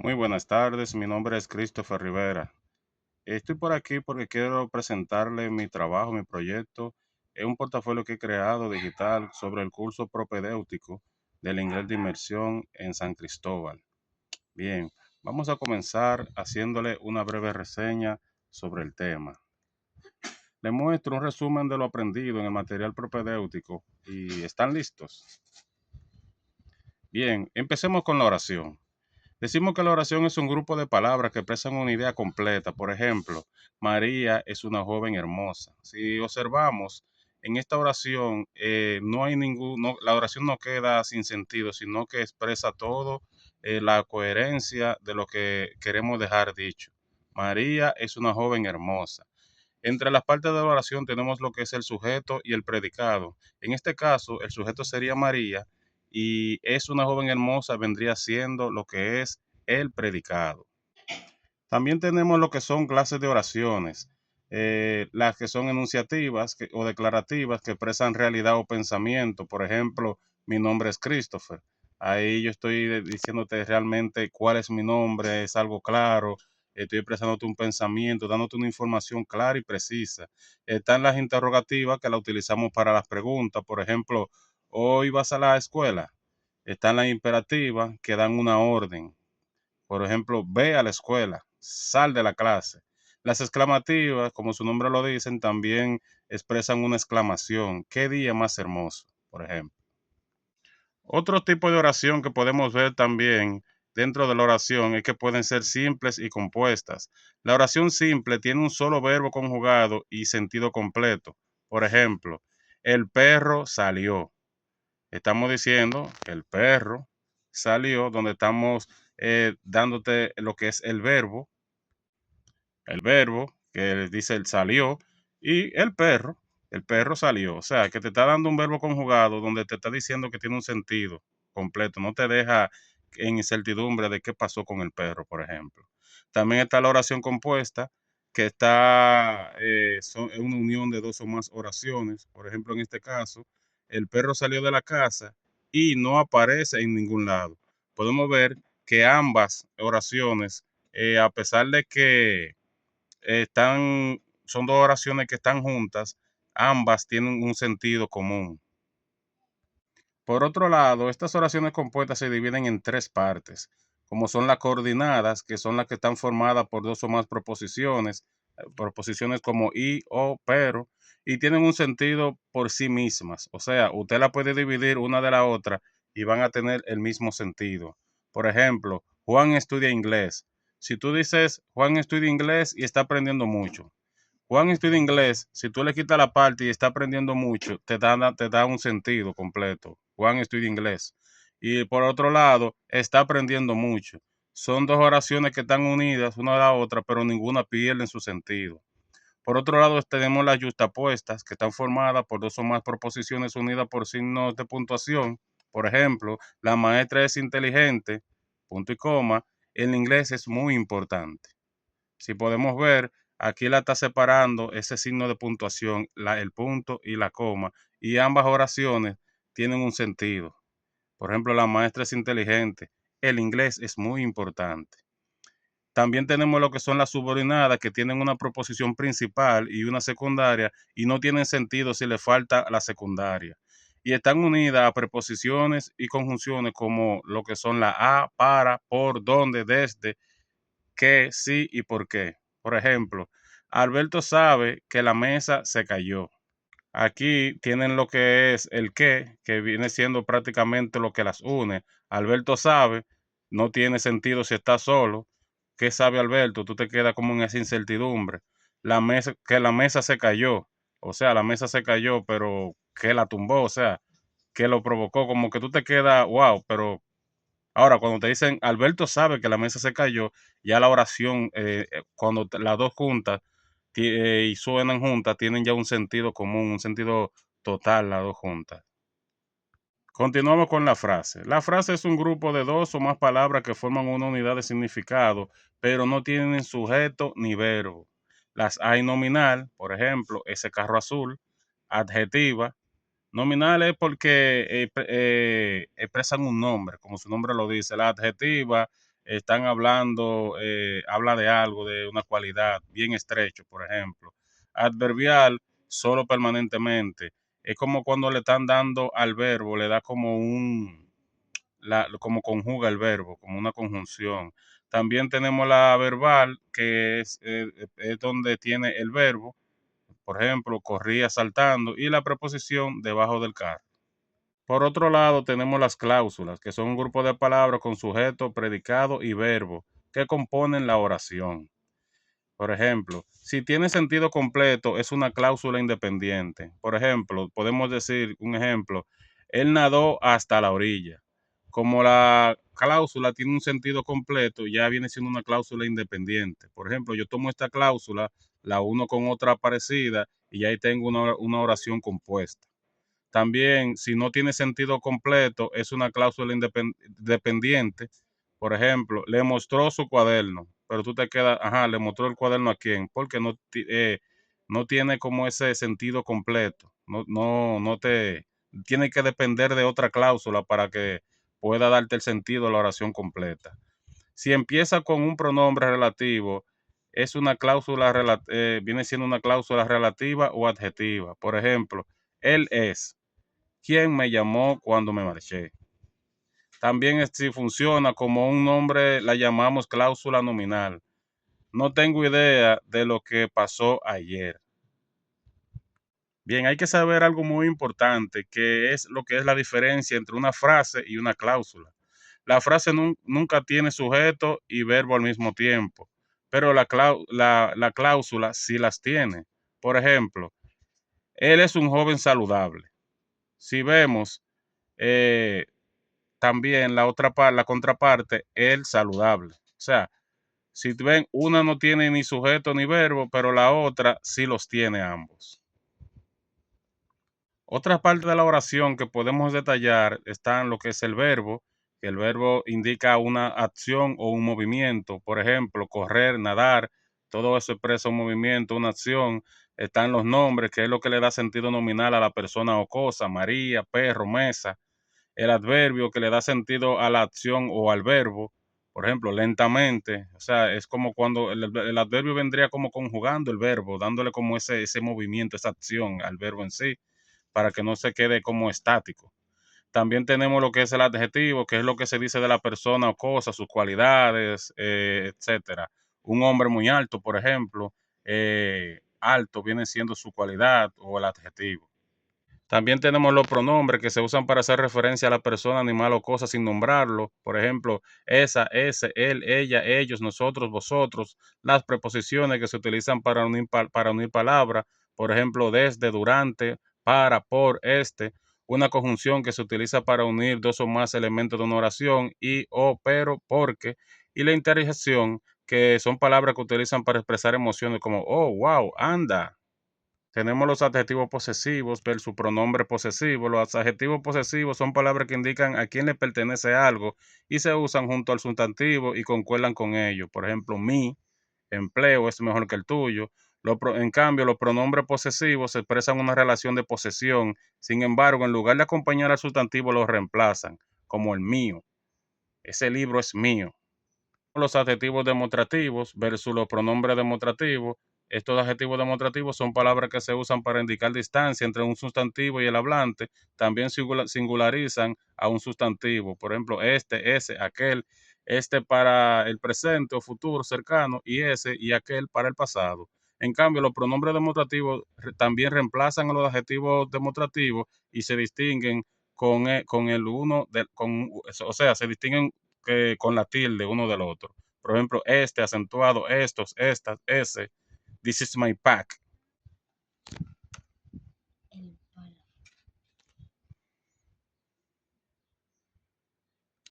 Muy buenas tardes, mi nombre es Christopher Rivera. Estoy por aquí porque quiero presentarle mi trabajo, mi proyecto. Es un portafolio que he creado digital sobre el curso propedéutico del inglés de inmersión en San Cristóbal. Bien, vamos a comenzar haciéndole una breve reseña sobre el tema. Le muestro un resumen de lo aprendido en el material propedéutico y ¿están listos? Bien, empecemos con la oración. Decimos que la oración es un grupo de palabras que expresan una idea completa. Por ejemplo, María es una joven hermosa. Si observamos en esta oración, no hay la oración no queda sin sentido, sino que expresa todo la coherencia de lo que queremos dejar dicho. María es una joven hermosa. Entre las partes de la oración tenemos lo que es el sujeto y el predicado. En este caso, el sujeto sería María y es una joven hermosa vendría siendo lo que es el predicado. También tenemos lo que son clases de oraciones, las que son enunciativas o declarativas que expresan realidad o pensamiento. Por ejemplo, mi nombre es Christopher. Ahí yo estoy diciéndote realmente cuál es mi nombre, es algo claro, estoy expresándote un pensamiento, dándote una información clara y precisa. Están las interrogativas que la utilizamos para las preguntas. Por ejemplo, ¿hoy vas a la escuela? Están las imperativas que dan una orden. Por ejemplo, ve a la escuela, sal de la clase. Las exclamativas, como su nombre lo dicen, también expresan una exclamación. ¿Qué día más hermoso? Por ejemplo. Otro tipo de oración que podemos ver también dentro de la oración es que pueden ser simples y compuestas. La oración simple tiene un solo verbo conjugado y sentido completo. Por ejemplo, el perro salió. Estamos diciendo que el perro salió, donde estamos dándote lo que es el verbo que dice el salió, y el perro salió. O sea, que te está dando un verbo conjugado donde te está diciendo que tiene un sentido completo, no te deja en incertidumbre de qué pasó con el perro, por ejemplo. También está la oración compuesta, que es una unión de dos o más oraciones. Por ejemplo, en este caso, el perro salió de la casa y no aparece en ningún lado. Podemos ver que ambas oraciones, a pesar de que son dos oraciones que están juntas, ambas tienen un sentido común. Por otro lado, estas oraciones compuestas se dividen en tres partes, como son las coordinadas, que son las que están formadas por dos o más proposiciones, proposiciones como y, o, pero, y tienen un sentido por sí mismas. O sea, usted la puede dividir una de la otra y van a tener el mismo sentido. Por ejemplo, Juan estudia inglés. Si tú dices Juan estudia inglés y está aprendiendo mucho, Juan estudia inglés, si tú le quitas la parte y está aprendiendo mucho, te da un sentido completo. Juan estudia inglés. Y por otro lado, está aprendiendo mucho. Son dos oraciones que están unidas una a la otra, pero ninguna pierde en su sentido. Por otro lado, tenemos las yustapuestas, que están formadas por dos o más proposiciones unidas por signos de puntuación. Por ejemplo, la maestra es inteligente, punto y coma. En inglés es muy importante. Si podemos ver, aquí la está separando ese signo de puntuación, el punto y la coma, y ambas oraciones tienen un sentido. Por ejemplo, la maestra es inteligente. El inglés es muy importante. También tenemos lo que son las subordinadas, que tienen una proposición principal y una secundaria, y no tienen sentido si le falta la secundaria. Y están unidas a preposiciones y conjunciones como lo que son la a, para, por, donde, desde, qué, sí y por qué. Por ejemplo, Alberto sabe que la mesa se cayó. Aquí tienen lo que es el qué, que viene siendo prácticamente lo que las une. Alberto sabe, no tiene sentido si está solo. ¿Qué sabe Alberto? Tú te quedas como en esa incertidumbre. Que la mesa se cayó. O sea, la mesa se cayó, pero ¿qué la tumbó? O sea, ¿qué lo provocó? Como que tú te quedas, wow, pero ahora, cuando te dicen Alberto sabe que la mesa se cayó, ya la oración, cuando las dos juntas y suenan juntas, tienen ya un sentido común, un sentido total las dos juntas. Continuamos con la frase. La frase es un grupo de dos o más palabras que forman una unidad de significado, pero no tienen sujeto ni verbo. Las hay nominal, por ejemplo, ese carro azul, adjetiva. Nominal es porque expresan un nombre, como su nombre lo dice. La adjetiva están hablando, habla de algo, de una cualidad, bien estrecho, por ejemplo. Adverbial, solo permanentemente. Es como cuando le están dando al verbo, le da como como conjuga el verbo, como una conjunción. También tenemos la verbal, que es donde tiene el verbo, por ejemplo, corría saltando, y la preposición debajo del carro. Por otro lado, tenemos las cláusulas, que son un grupo de palabras con sujeto, predicado y verbo que componen la oración. Por ejemplo, si tiene sentido completo, es una cláusula independiente. Por ejemplo, podemos decir un ejemplo, él nadó hasta la orilla. Como la cláusula tiene un sentido completo, ya viene siendo una cláusula independiente. Por ejemplo, yo tomo esta cláusula, la uno con otra parecida y ahí tengo una oración compuesta. También, si no tiene sentido completo, es una cláusula independiente. Por ejemplo, le mostró su cuaderno, pero tú te quedas, ajá, le mostró el cuaderno a quién, porque no tiene como ese sentido completo. No te tiene que depender de otra cláusula para que pueda darte el sentido de la oración completa. Si empieza con un pronombre relativo, es una cláusula, viene siendo una cláusula relativa o adjetiva. Por ejemplo, él es. ¿Quién me llamó cuando me marché? También si funciona como un nombre, la llamamos cláusula nominal. No tengo idea de lo que pasó ayer. Bien, hay que saber algo muy importante, que es lo que es la diferencia entre una frase y una cláusula. La frase nunca tiene sujeto y verbo al mismo tiempo, pero la cláusula sí las tiene. Por ejemplo, él es un joven saludable. Si vemos, eh, también la contraparte, el saludable. O sea, si ven, una no tiene ni sujeto ni verbo, pero la otra sí los tiene ambos. Otra parte de la oración que podemos detallar está en lo que es el verbo, que el verbo indica una acción o un movimiento, por ejemplo, correr, nadar, todo eso expresa un movimiento, una acción. Están los nombres, que es lo que le da sentido nominal a la persona o cosa, María, perro, mesa. El adverbio que le da sentido a la acción o al verbo, por ejemplo, lentamente, o sea, es como cuando el adverbio vendría como conjugando el verbo, dándole como ese movimiento, esa acción al verbo en sí, para que no se quede como estático. También tenemos lo que es el adjetivo, que es lo que se dice de la persona o cosa, sus cualidades, etcétera. Un hombre muy alto, por ejemplo, alto viene siendo su cualidad o el adjetivo. También tenemos los pronombres que se usan para hacer referencia a la persona, animal o cosa sin nombrarlo. Por ejemplo, esa, ese, él, ella, ellos, nosotros, vosotros. Las preposiciones que se utilizan para unir palabras. Por ejemplo, desde, durante, para, por, este. Una conjunción que se utiliza para unir dos o más elementos de una oración y, o, pero, porque. Y la interjección, que son palabras que utilizan para expresar emociones como, oh, wow, anda. Tenemos los adjetivos posesivos versus pronombre posesivo. Los adjetivos posesivos son palabras que indican a quién le pertenece algo y se usan junto al sustantivo y concuerdan con ello. Por ejemplo, mi empleo es mejor que el tuyo. En cambio, los pronombres posesivos expresan una relación de posesión. Sin embargo, en lugar de acompañar al sustantivo, lo reemplazan, como el mío. Ese libro es mío. Los adjetivos demostrativos versus los pronombres demostrativos. Estos adjetivos demostrativos son palabras que se usan para indicar distancia entre un sustantivo y el hablante. También singularizan a un sustantivo. Por ejemplo, este, ese, aquel. Este para el presente o futuro cercano y ese y aquel para el pasado. En cambio, los pronombres demostrativos también reemplazan a los adjetivos demostrativos y se distinguen con el uno, o sea, se distinguen con la tilde uno del otro. Por ejemplo, este acentuado, estos, estas, ese. This is my pack.